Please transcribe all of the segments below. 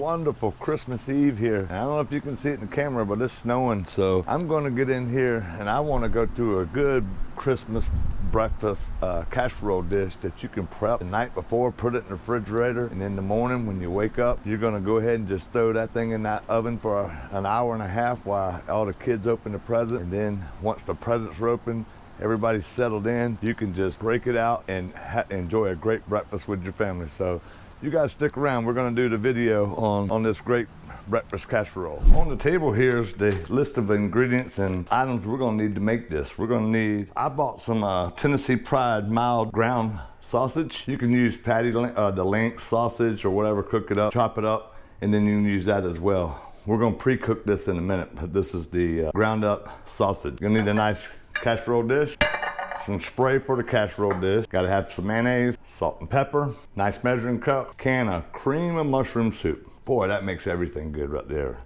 wonderful Christmas Eve here. I don't know if you can see it in the camera, but it's snowing. So I'm gonna get in here and I wanna go to a good Christmas breakfast casserole dish that you can prep the night before, put it in the refrigerator, and in the morning when you wake up, you're gonna go ahead and just throw that thing in that oven for an hour and a half while all the kids open the present. And then once the presents are open, everybody's settled in, you can just break it out and enjoy a great breakfast with your family. So you guys stick around. We're gonna do the video on this great breakfast casserole. On the table here is the list of ingredients and items we're gonna need to make this. We're gonna need, I bought some Tennessee Pride mild ground sausage. You can use the link sausage or whatever, cook it up, chop it up, and then you can use that as well. We're gonna pre-cook this in a minute, but this is the ground up sausage. You're gonna need a nice casserole dish, some spray for the casserole dish, gotta have some mayonnaise, salt and pepper, nice measuring cup, can of cream of mushroom soup. Boy, that makes everything good right there.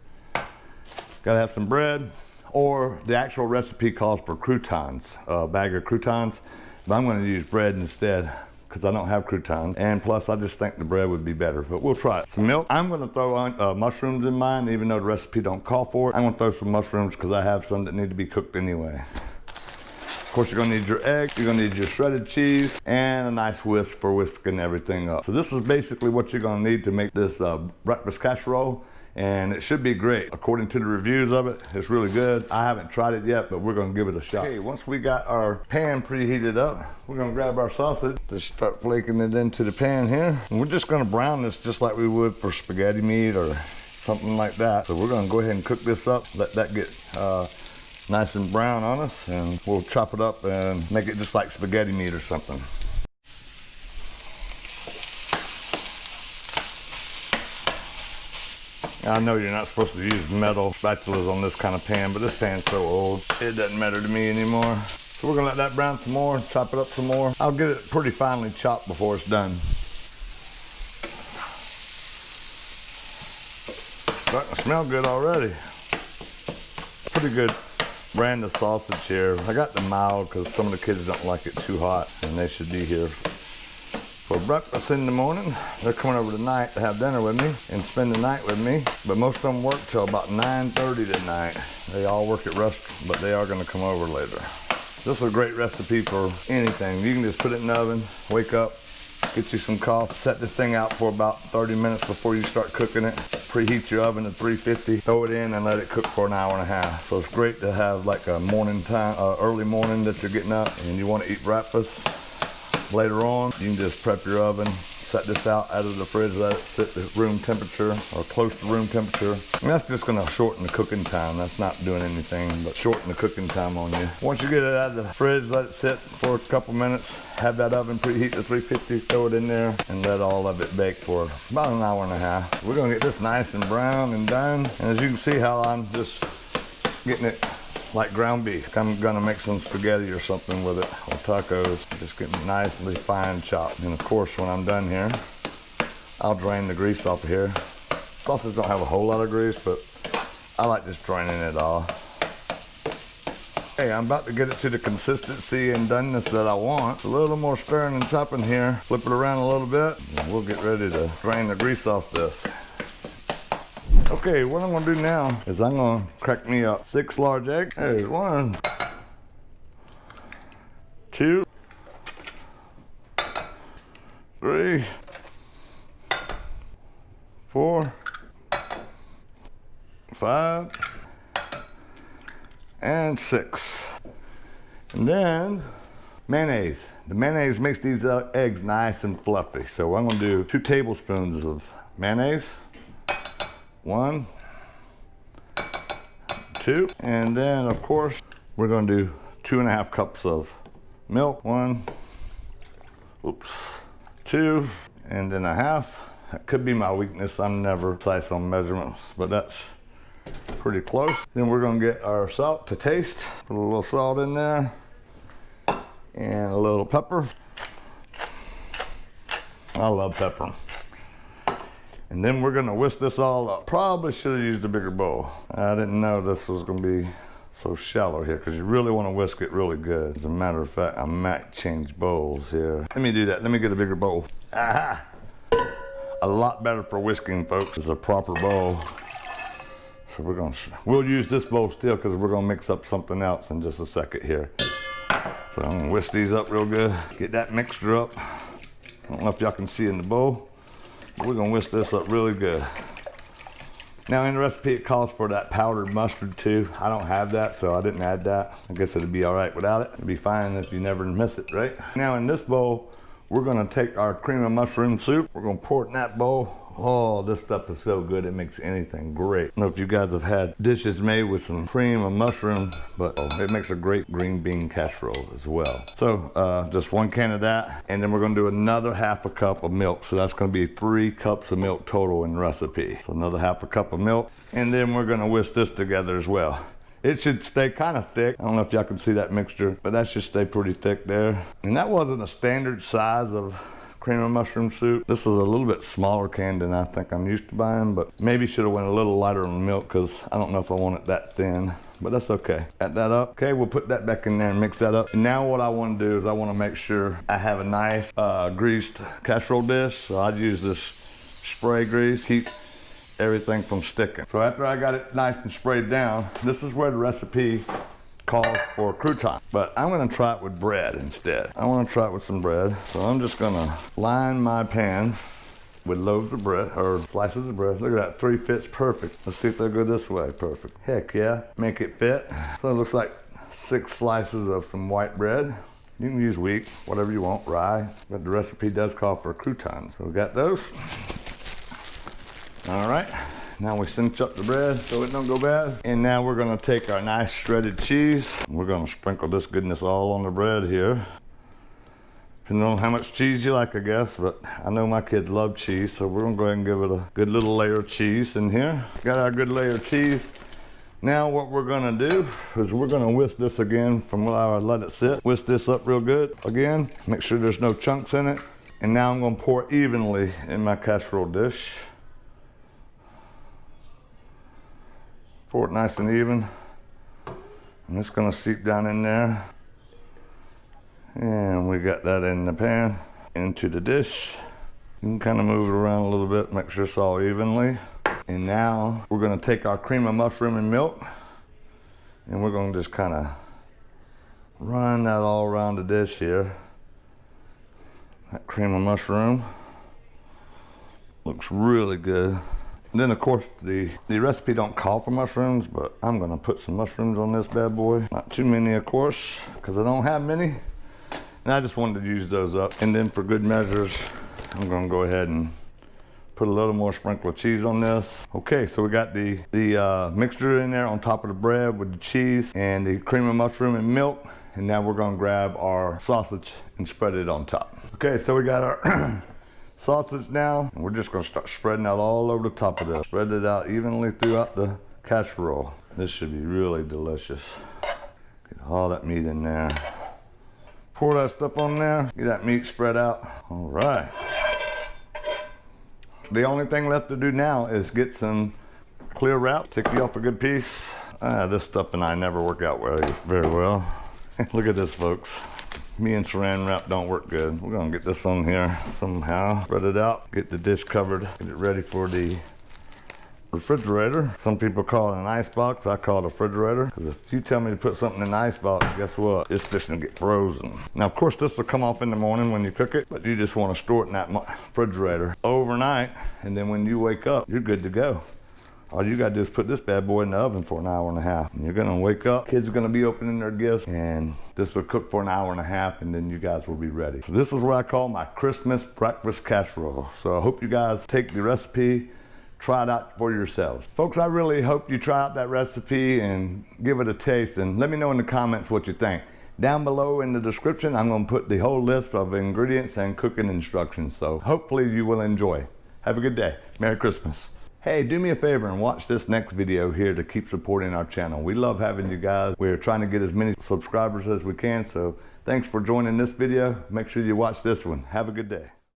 Gotta have some bread, or the actual recipe calls for croutons, a bag of croutons, but I'm gonna use bread instead because I don't have croutons, and plus I just think the bread would be better, but we'll try it. Some milk. I'm gonna throw on mushrooms in mine, even though the recipe don't call for it. I'm gonna throw some mushrooms because I have some that need to be cooked anyway. Of course, you're gonna need your egg, you're gonna need your shredded cheese, and a nice whisk for whisking everything up. So this is basically what you're gonna need to make this breakfast casserole, and it should be great. According to the reviews of it, it's really good. I haven't tried it yet, but we're gonna give it a shot. Okay, once we got our pan preheated up, we're gonna grab our sausage, just start flaking it into the pan here. And we're just gonna brown this just like we would for spaghetti meat or something like that. So we're gonna go ahead and cook this up, let that get nice and brown on us, and we'll chop it up and make it just like spaghetti meat or something. I know you're not supposed to use metal spatulas on this kind of pan, but this pan's so old, it doesn't matter to me anymore. So we're gonna let that brown some more, chop it up some more. I'll get it pretty finely chopped before it's done. Starting to smell good already. Pretty good brand of sausage here. I got the mild because some of the kids don't like it too hot, and they should be here for breakfast in the morning. They're coming over tonight to have dinner with me and spend the night with me, but most of them work till about 9:30 tonight. They all work at Rusk, but they are going to come over later. This is a great recipe for anything. You can just put it in the oven, wake up, get you some coffee, set this thing out for about 30 minutes before you start cooking it. Preheat your oven to 350, throw it in and let it cook for an hour and a half. So it's great to have like a morning time, early morning that you're getting up and you want to eat breakfast. Later on, you can just prep your oven, set this out of the fridge, let it sit at room temperature or close to room temperature. And that's just gonna shorten the cooking time. That's not doing anything but shorten the cooking time on you. Once you get it out of the fridge, let it sit for a couple minutes, have that oven preheat to 350, throw it in there, and let all of it bake for about an hour and a half. We're gonna get this nice and brown and done. And as you can see how I'm just getting it like ground beef. I'm gonna make some spaghetti or something with it, or tacos. Just getting it nicely fine chopped. And of course, when I'm done here, I'll drain the grease off of here. Sausage don't have a whole lot of grease, but I like just draining it off. Okay, I'm about to get it to the consistency and doneness that I want. A little more sparing and chopping here. Flip it around a little bit, and we'll get ready to drain the grease off this. Okay, what I'm gonna do now is I'm gonna crack me up 6 large eggs. There's 1, 2, 3, 4, 5, and 6. And then mayonnaise. The mayonnaise makes these eggs nice and fluffy. So I'm gonna do 2 tablespoons of mayonnaise. 1, 2, and then of course we're going to do 2.5 cups of milk. 1, 2, and then a half. That could be my weakness. I'm never precise on measurements, but that's pretty close. Then we're going to get our salt to taste. Put a little salt in there and a little pepper. I love pepper. And then we're gonna whisk this all up. Probably should have used a bigger bowl. I didn't know this was gonna be so shallow here because you really wanna whisk it really good. As a matter of fact, I might change bowls here. Let me do that, let me get a bigger bowl. Aha! a lot better for whisking, folks, is a proper bowl. So we'll use this bowl still because we're gonna mix up something else in just a second here. So I'm gonna whisk these up real good, get that mixture up. I don't know if y'all can see in the bowl, but we're gonna whisk this up really good. Now in the recipe it calls for that powdered mustard too. I don't have that, so I didn't add that. I guess it'd be all right without it. It'd be fine if you never miss it, right? Now in this bowl, we're gonna take our cream of mushroom soup. We're gonna pour it in that bowl. Oh, this stuff is so good, it makes anything great. I don't know if you guys have had dishes made with some cream of mushroom, but it makes a great green bean casserole as well. So just 1 can of that, and then we're gonna do another 1/2 cup of milk. So that's gonna be 3 cups of milk total in the recipe. So another 1/2 cup of milk, and then we're gonna whisk this together as well. It should stay kind of thick. I don't know if y'all can see that mixture, but that should stay pretty thick there. And that wasn't a standard size of cream of mushroom soup. This is a little bit smaller can than I think I'm used to buying, but maybe should have went a little lighter on the milk because I don't know if I want it that thin, but that's okay. Add that up. Okay, we'll put that back in there and mix that up. And now what I want to do is I want to make sure I have a nice greased casserole dish. So I'd use this spray grease, keep everything from sticking. So after I got it nice and sprayed down, this is where the recipe calls for crouton, but I'm gonna try it with bread instead. I wanna try it with some bread. So I'm just gonna line my pan with loaves of bread, or slices of bread. Look at that, 3 fits perfect. Let's see if they'll go this way, perfect. Heck yeah, make it fit. So it looks like 6 slices of some white bread. You can use wheat, whatever you want, rye, but the recipe does call for croutons. So we got those. All right. Now we cinch up the bread so it don't go bad. And now we're gonna take our nice shredded cheese. We're gonna sprinkle this goodness all on the bread here. Depending on how much cheese you like, I guess, but I know my kids love cheese, so we're gonna go ahead and give it a good little layer of cheese in here. Got our good layer of cheese. Now what we're gonna do is we're gonna whisk this again from where I let it sit. Whisk this up real good again. Make sure there's no chunks in it. And now I'm gonna pour it evenly in my casserole dish. Pour it nice and even. And it's gonna seep down in there. And we got that in the pan, into the dish. You can kind of move it around a little bit, make sure it's all evenly. And now we're gonna take our cream of mushroom and milk, and we're gonna just kind of run that all around the dish here. That cream of mushroom looks really good. And then of course the recipe don't call for mushrooms, but I'm gonna put some mushrooms on this bad boy. Not too many, of course, because I don't have many. And I just wanted to use those up. And then for good measures, I'm gonna go ahead and put a little more sprinkle of cheese on this. Okay, so we got the mixture in there on top of the bread with the cheese and the cream of mushroom and milk. And now we're gonna grab our sausage and spread it on top. Okay, so we got our sausage now, and we're just gonna start spreading out all over the top of this. Spread it out evenly throughout the casserole. This should be really delicious. Get all that meat in there. Pour that stuff on there, get that meat spread out. All right. The only thing left to do now is get some clear wrap. Take you off a good piece. This stuff and I never work out very well. Look at this, folks. Me and saran wrap don't work good. We're gonna get this on here somehow. Spread it out, get the dish covered, get it ready for the refrigerator. Some people call it an ice box. I call it a refrigerator. Because if you tell me to put something in an ice box, guess what? It's just gonna get frozen. Now, of course, this will come off in the morning when you cook it, but you just wanna store it in that refrigerator overnight, and then when you wake up, you're good to go. All you gotta do is put this bad boy in the oven for an hour and a half. And you're gonna wake up, kids are gonna be opening their gifts, and this will cook for an hour and a half, and then you guys will be ready. So this is what I call my Christmas breakfast casserole. So I hope you guys take the recipe, try it out for yourselves. Folks, I really hope you try out that recipe and give it a taste, and let me know in the comments what you think. Down below in the description, I'm gonna put the whole list of ingredients and cooking instructions. So hopefully you will enjoy. Have a good day. Merry Christmas. Hey, do me a favor and watch this next video here to keep supporting our channel. We love having you guys. We're trying to get as many subscribers as we can, so thanks for joining this video. Make sure you watch this one. Have a good day.